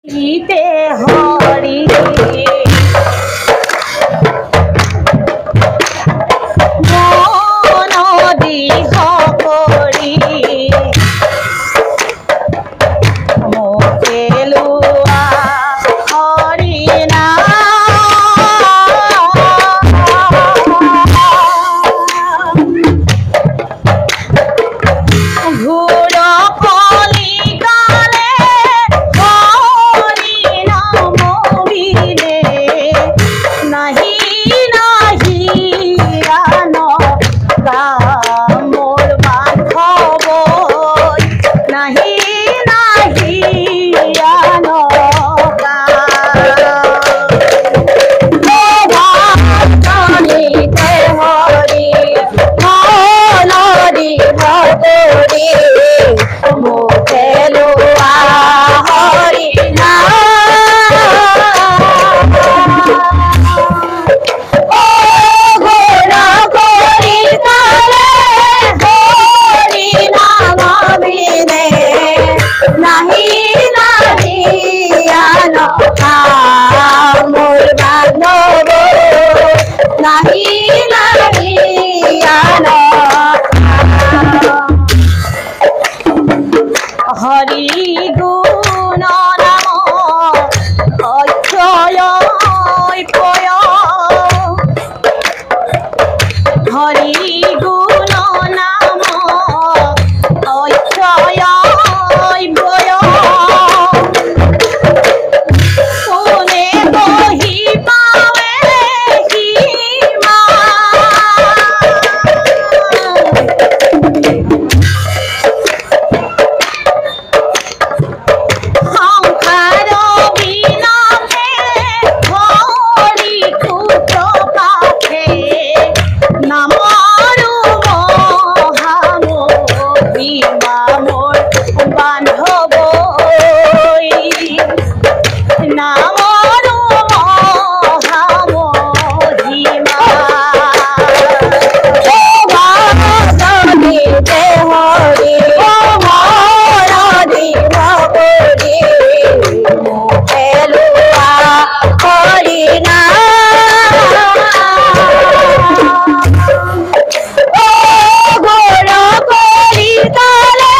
ইতে হরি মনদি হকরি মোকেলুয়া হরি না ঘুর কলি কালে হরি নাম বিনে নাহি নাহি আন মোর বান্ধব নাহি নাহি আন হরি মনদি ভগরি মোকেলুয়া হরি না ও ঘোর করি কালে হরি নাম বিনে নাহি নাহি আন মোর বান্ধব নাহি নাহি আন হরি গুণ নাম অক্ষয় পয় হরি গুণ নাম অক্ষয় পয় শুনে বহি পাবে হিমা সংসার বিনাশে হরি ক্ষুদ্র পাখে নামৰু মহামহিমা মোৰ বান্ধব নামৰু মহামহিমা হৰি মনদি ভগৰি মোকেলুৱা হৰি না ও ঘোৰ কৰি কালে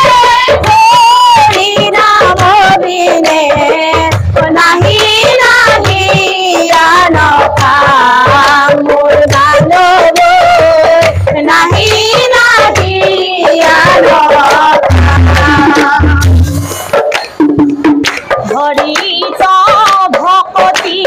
হৰি নাম বিনে নাহি নাহি আন মোৰ বান্ধব নাহি নাহি আন হৰি ভকতি